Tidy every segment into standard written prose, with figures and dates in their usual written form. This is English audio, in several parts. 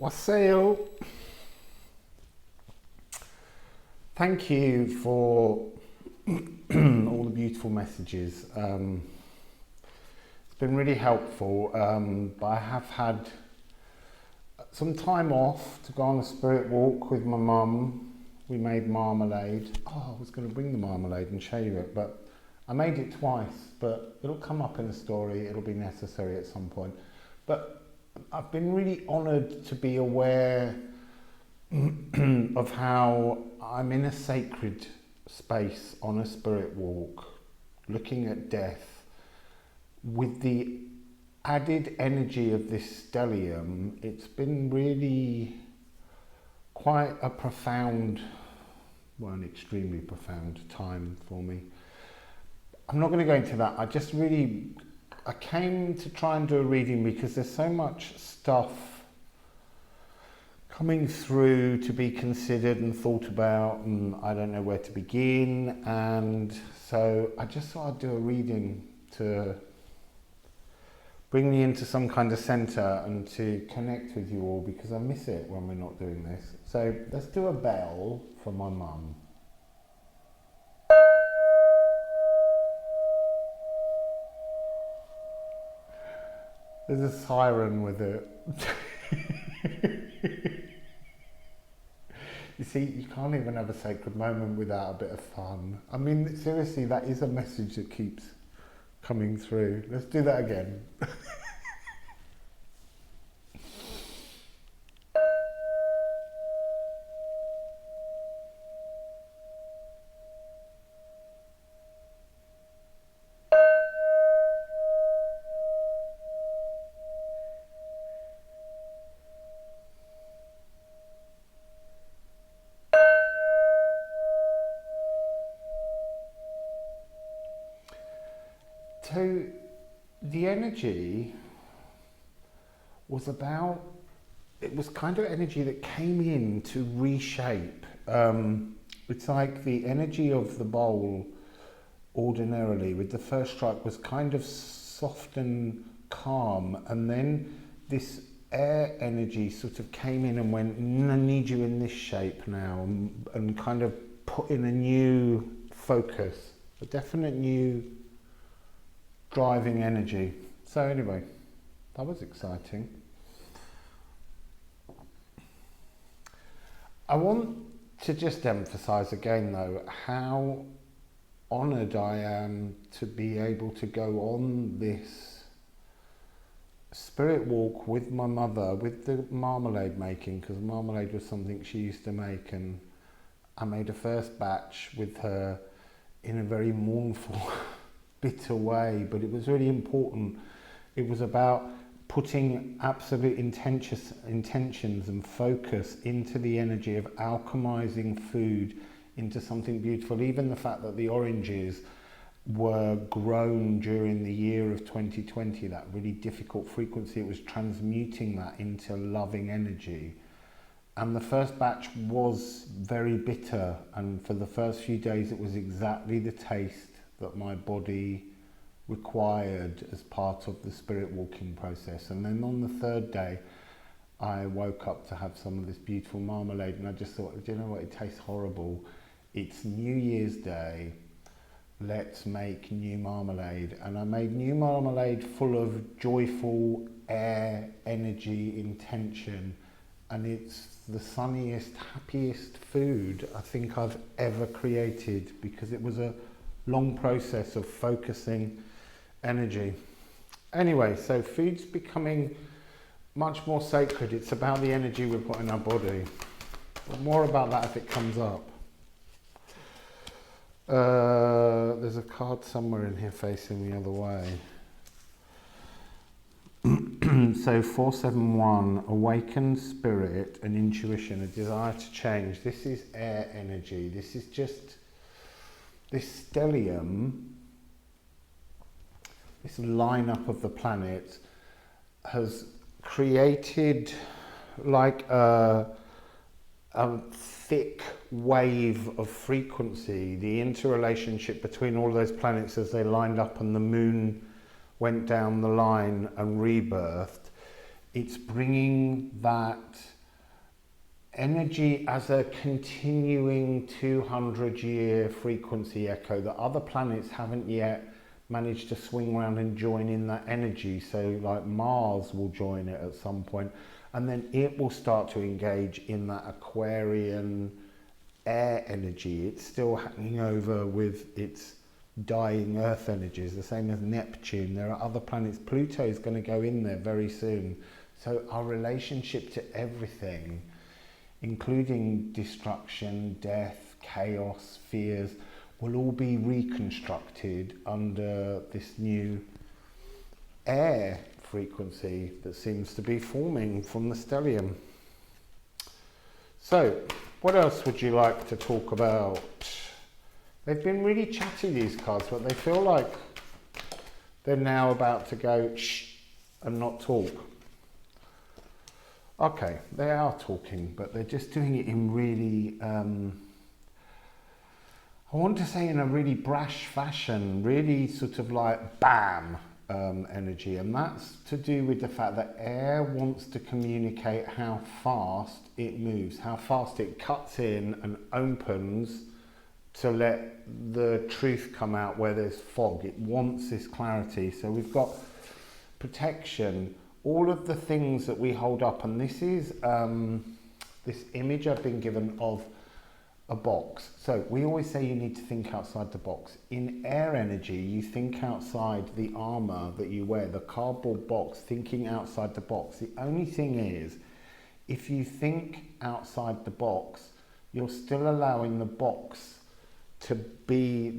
Wassail. Thank you for all the beautiful messages. It's been really helpful, but I have had some time off to go on a spirit walk with my mum. We made marmalade. Oh, I was going to bring the marmalade and show you it, but I made it twice, but it'll come up in the story. It'll be necessary at some point. But I've been really honoured to be aware of how I'm in a sacred space on a spirit walk, looking at death, with the added energy of this stellium. It's been really quite a profound, well, an extremely profound time for me. I'm not going to go into that. I came to try and do a reading because there's so much stuff coming through to be considered and thought about, and I don't know where to begin. And so I just thought I'd do a reading to bring me into some kind of centre and to connect with you all, because I miss it when we're not doing this. So let's do a bell for my mum. There's a siren with it. You see, you can't even have a sacred moment without a bit of fun. I mean, seriously, that is a message that keeps coming through. Let's do that again. So the energy was it was kind of energy that came in to reshape. It's like the energy of the bowl ordinarily with the first strike was kind of soft and calm, and then this air energy sort of came in and went, I need you in this shape now, and kind of put in a new focus, a definite new driving energy. So anyway, that was exciting. I want to just emphasize again though how honored I am to be able to go on this spirit walk with my mother, with the marmalade making, because marmalade was something she used to make, and I made a first batch with her in a very mournful bitter way, but it was really important. It was about putting absolute intentions and focus into the energy of alchemizing food into something beautiful. Even the fact that the oranges were grown during the year of 2020, that really difficult frequency, it was transmuting that into loving energy. And the first batch was very bitter, and for the first few days it was exactly the taste that my body required as part of the spirit walking process. And then on the third day I woke up to have some of this beautiful marmalade, and I just thought, do you know what, it tastes horrible. It's New Year's Day, let's make new marmalade. And I made new marmalade full of joyful air, energy, intention, and it's the sunniest, happiest food I think I've ever created, because it was a long process of focusing energy. Anyway, so food's becoming much more sacred. It's about the energy we put in our body. But more about that if it comes up. There's a card somewhere in here facing the other way. So 471, awakened spirit and intuition, a desire to change. This is air energy. This is just this stellium, this lineup of the planets has created like a thick wave of frequency. The interrelationship between all those planets as they lined up and the moon went down the line and rebirthed It's bringing that energy as a continuing 200-year frequency echo that other planets haven't yet managed to swing around and join in that energy. So like Mars will join it at some point, and then it will start to engage in that Aquarian air energy. It's still hanging over with its dying Earth energies, the same as Neptune. There are other planets. Pluto is going to go in there very soon. So our relationship to everything, including destruction, death, chaos, fears, will all be reconstructed under this new air frequency that seems to be forming from the stellium. So, what else would you like to talk about? They've been really chatty, these cards, but they feel like they're now about to go shh and not talk. Okay, they are talking, but they're just doing it in really, I want to say in a really brash fashion, really sort of like bam energy. And that's to do with the fact that air wants to communicate how fast it moves, how fast it cuts in and opens to let the truth come out where there's fog. It wants this clarity. So we've got protection, all of the things that we hold up, and this is this image I've been given of a box. So we always say you need to think outside the box. In air energy, you think outside the armor that you wear, the cardboard box, thinking outside the box. The only thing is, if you think outside the box, you're still allowing the box to be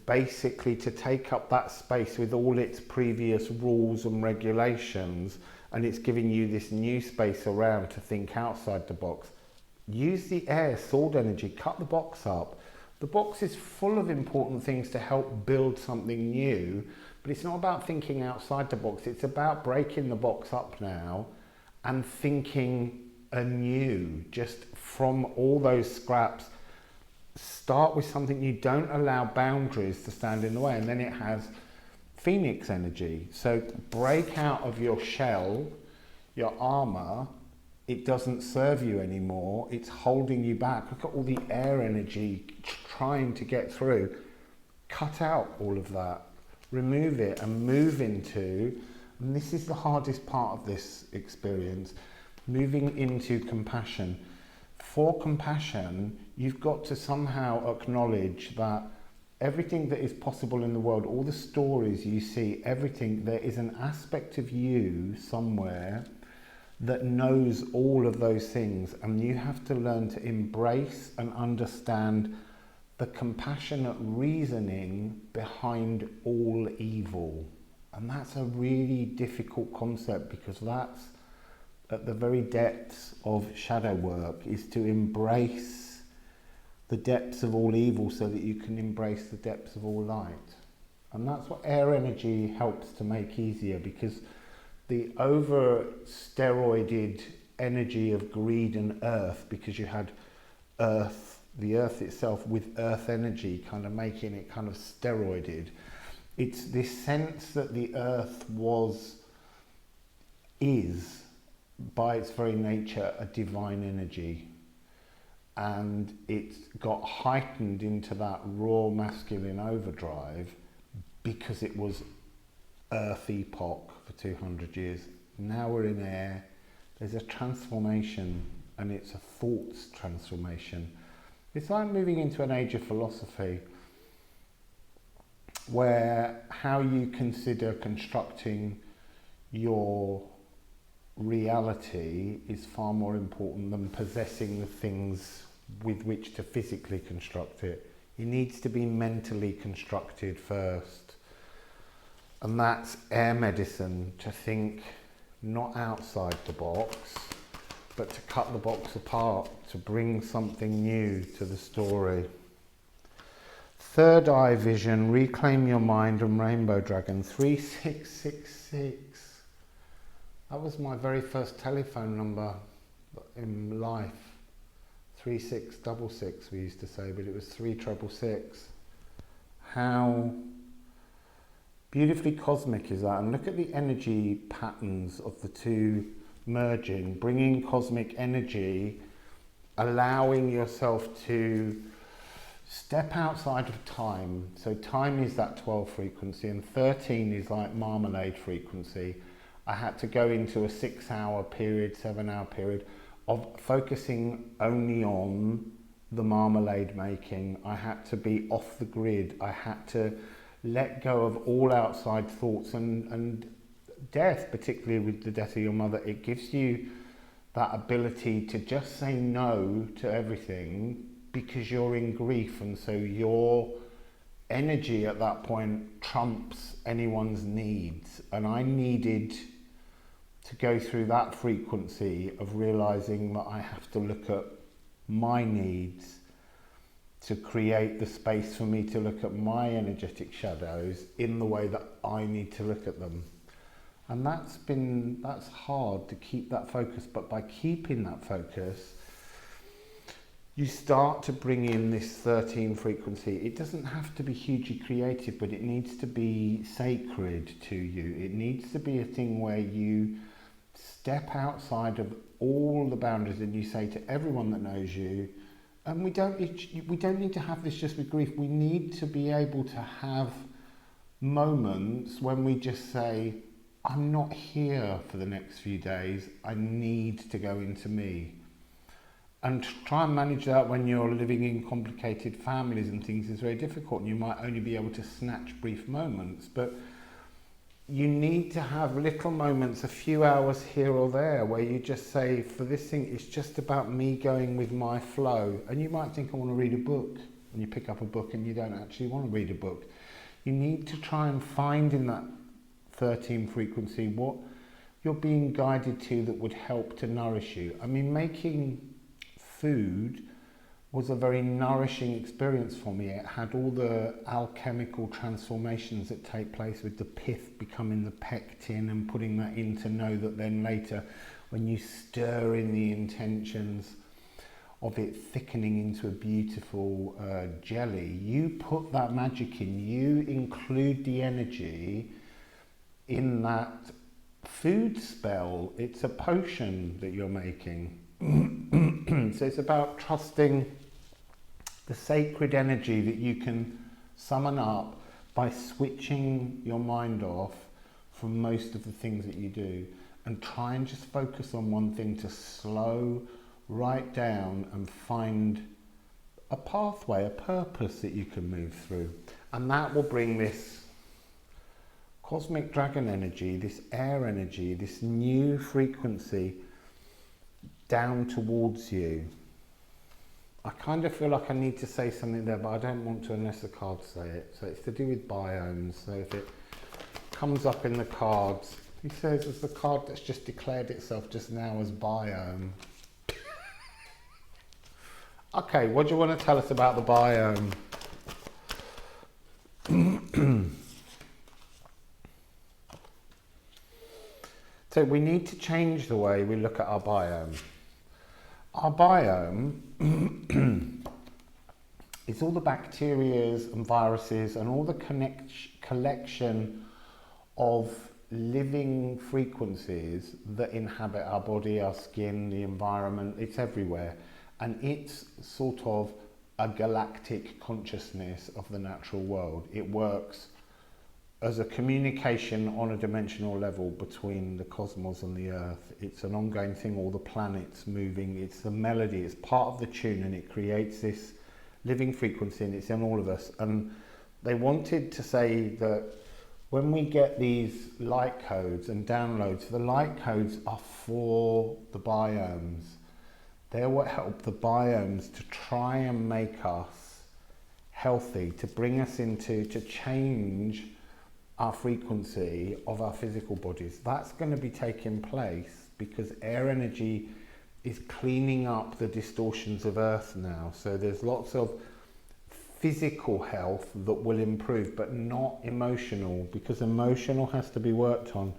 basically to take up that space with all its previous rules and regulations, and it's giving you this new space around to think outside the box. Use the air sword energy, cut the box up. The box is full of important things to help build something new, but it's not about thinking outside the box. It's about breaking the box up now and thinking anew, just from all those scraps. Start with something new. Don't allow boundaries to stand in the way. And then it has Phoenix energy. So break out of your shell, your armor. It doesn't serve you anymore. It's holding you back. Look at all the air energy trying to get through. Cut out all of that. Remove it and move into, and this is the hardest part of this experience, moving into compassion. For compassion, you've got to somehow acknowledge that everything that is possible in the world, all the stories you see, everything, there is an aspect of you somewhere that knows all of those things, and you have to learn to embrace and understand the compassionate reasoning behind all evil. And that's a really difficult concept, because that's at the very depths of shadow work, is to embrace the depths of all evil so that you can embrace the depths of all light. And that's what air energy helps to make easier, because the over steroided energy of greed and earth, because you had earth, the earth itself with earth energy kind of making it kind of steroided. It's this sense that the earth is by its very nature a divine energy, and it's got heightened into that raw masculine overdrive because it was earth epoch for 200 years. Now we're in air. There's a transformation, and it's a thoughts transformation. It's like moving into an age of philosophy where how you consider constructing your reality is far more important than possessing the things with which to physically construct it. It needs to be mentally constructed first. And that's air medicine, to think not outside the box, but to cut the box apart, to bring something new to the story. Third eye vision, reclaim your mind, and rainbow dragon, 3666. That was my very first telephone number in life. 3666 we used to say, but it was 3666. How Beautifully cosmic is that, and look at the energy patterns of the two merging, bringing cosmic energy, allowing yourself to step outside of time. So time is that 12 frequency and 13 is like marmalade frequency. I had to go into a 6-hour period, 7-hour period of focusing only on the marmalade making. I had to be off the grid. I had to let go of all outside thoughts, and death, particularly with the death of your mother, it gives you that ability to just say no to everything because you're in grief, and so your energy at that point trumps anyone's needs. And I needed to go through that frequency of realizing that I have to look at my needs to create the space for me to look at my energetic shadows in the way that I need to look at them. And that's hard to keep that focus, but by keeping that focus, you start to bring in this 13 frequency. It doesn't have to be hugely creative, but it needs to be sacred to you. It needs to be a thing where you step outside of all the boundaries and you say to everyone that knows you, and we don't need to have this just with grief. We need to be able to have moments when we just say, I'm not here for the next few days. I need to go into me. And try and manage that when you're living in complicated families and things is very difficult. And you might only be able to snatch brief moments, but you need to have little moments, a few hours here or there, where you just say, for this thing, it's just about me going with my flow. And you might think, I want to read a book. And you pick up a book and you don't actually want to read a book. You need to try and find in that 13 frequency what you're being guided to that would help to nourish you. I mean, making food was a very nourishing experience for me. It had all the alchemical transformations that take place with the pith becoming the pectin and putting that in to know that then later when you stir in the intentions of it thickening into a beautiful jelly, you put that magic in, you include the energy in that food spell. It's a potion that you're making. So it's about trusting the sacred energy that you can summon up by switching your mind off from most of the things that you do, and try and just focus on one thing to slow right down and find a pathway, a purpose that you can move through. And that will bring this cosmic dragon energy, this air energy, this new frequency down towards you. I kind of feel like I need to say something there, but I don't want to unless the cards say it. So it's to do with biomes. So if it comes up in the cards, he says it's the card that's just declared itself just now as biome. Okay, what do you want to tell us about the biome? So we need to change the way we look at our biome. Our biome is all the bacterias and viruses and all the collection of living frequencies that inhabit our body, our skin, the environment. It's everywhere. And it's sort of a galactic consciousness of the natural world. It works as a communication on a dimensional level between the cosmos and the earth. It's an ongoing thing, all the planets moving. It's the melody, it's part of the tune, and it creates this living frequency, and it's in all of us. And they wanted to say that when we get these light codes and downloads, the light codes are for the biomes. They're what help the biomes to try and make us healthy, to bring us into, to change our frequency of our physical bodies. That's going to be taking place because air energy is cleaning up the distortions of Earth now. So there's lots of physical health that will improve, but not emotional, because emotional has to be worked on.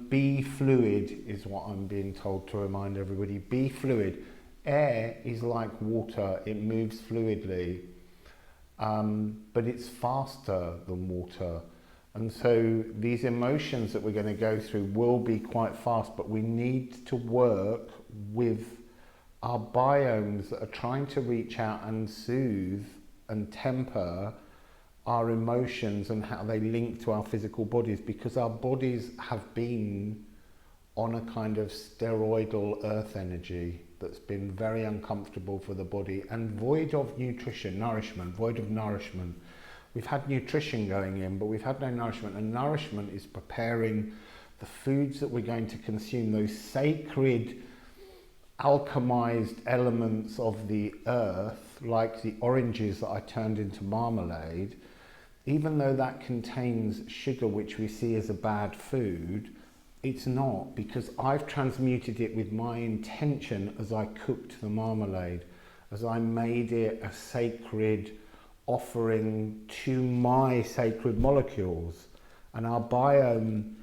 Be fluid is what I'm being told to remind everybody. Be fluid. Air is like water, it moves fluidly. But it's faster than water. And so these emotions that we're going to go through will be quite fast, but we need to work with our biomes that are trying to reach out and soothe and temper our emotions and how they link to our physical bodies, because our bodies have been on a kind of steroidal earth energy that's been very uncomfortable for the body and void of nutrition, nourishment, void of nourishment. We've had nutrition going in, but we've had no nourishment, and nourishment is preparing the foods that we're going to consume, those sacred alchemized elements of the earth, like the oranges that I turned into marmalade. Even though that contains sugar, which we see as a bad food, it's not, because I've transmuted it with my intention as I cooked the marmalade, as I made it a sacred offering to my sacred molecules. And our biome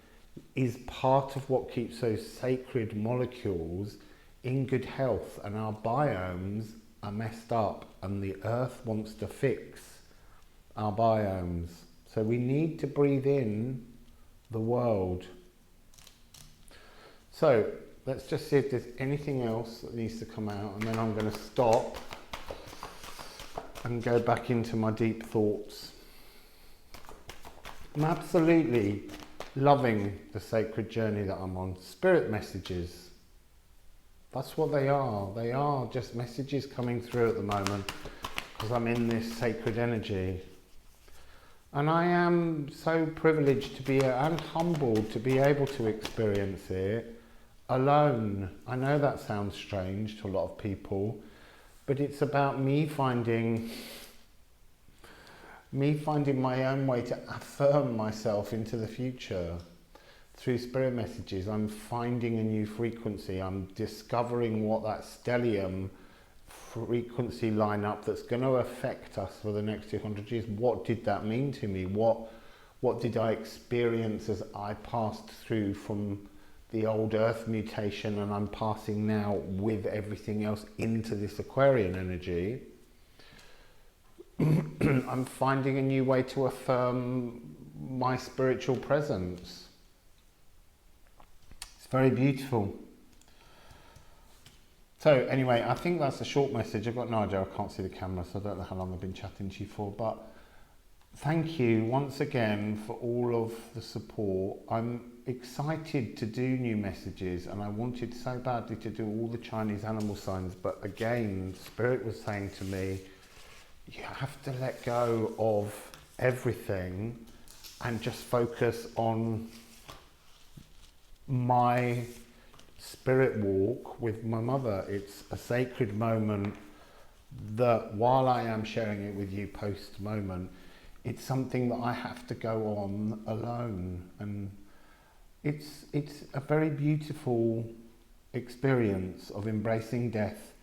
is part of what keeps those sacred molecules in good health, and our biomes are messed up, and the earth wants to fix our biomes. So we need to breathe in the world. So let's just see if there's anything else that needs to come out, and then I'm going to stop and go back into my deep thoughts. I'm absolutely loving the sacred journey that I'm on. Spirit messages. That's what they are. They are just messages coming through at the moment because I'm in this sacred energy. And I am so privileged to be, and humbled to be able to experience it alone. I know that sounds strange to a lot of people, but it's about me finding my own way to affirm myself into the future. Through spirit messages, I'm finding a new frequency. I'm discovering what that stellium frequency lineup that's going to affect us for the next 200 years. What did that mean to me? What did I experience as I passed through from the old earth mutation, and I'm passing now with everything else into this Aquarian energy? I'm finding a new way to affirm my spiritual presence. It's very beautiful. So anyway, I think that's a short message. I've got no idea, I can't see the camera, so I don't know how long I've been chatting to you for, but thank you once again for all of the support. I'm excited to do new messages, and I wanted so badly to do all the Chinese animal signs, but again, Spirit was saying to me, you have to let go of everything and just focus on my spirit walk with my mother. It's a sacred moment that, while I am sharing it with you post moment, it's something that I have to go on alone, and it's a very beautiful experience of embracing death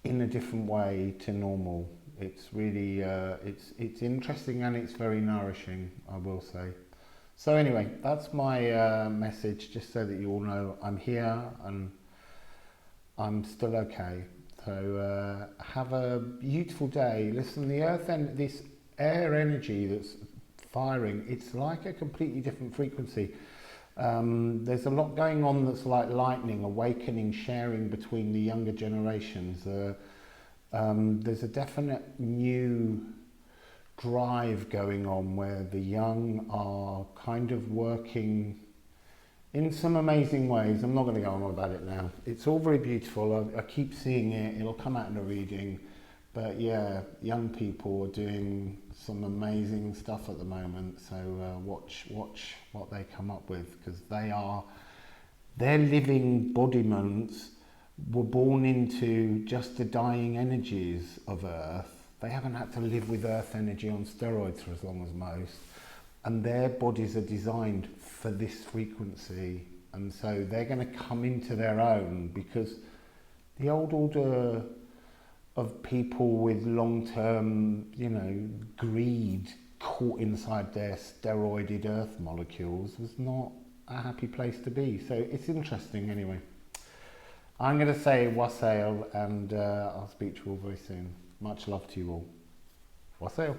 in a different way to normal. It's really it's interesting, and it's very nourishing, I will say. So anyway, that's my message, just so that you all know I'm here and I'm still okay. So have a beautiful day. Listen, the earth and this air energy that's firing, it's like a completely different frequency. There's a lot going on that's like lightning, awakening, sharing between the younger generations. There's a definite new drive going on where the young are kind of working in some amazing ways. I'm not going to go on about it now. It's all very beautiful. I keep seeing it. It'll come out in a reading. But yeah, young people are doing some amazing stuff at the moment. So watch what they come up with, because their living embodiments were born into just the dying energies of Earth. They haven't had to live with Earth energy on steroids for as long as most. And their bodies are designed for this frequency. And so they're going to come into their own, because the old order of people with long-term, greed caught inside their steroided Earth molecules was not a happy place to be. So it's interesting anyway. I'm going to say wassail, and I'll speak to you all very soon. Much love to you all. Wassail.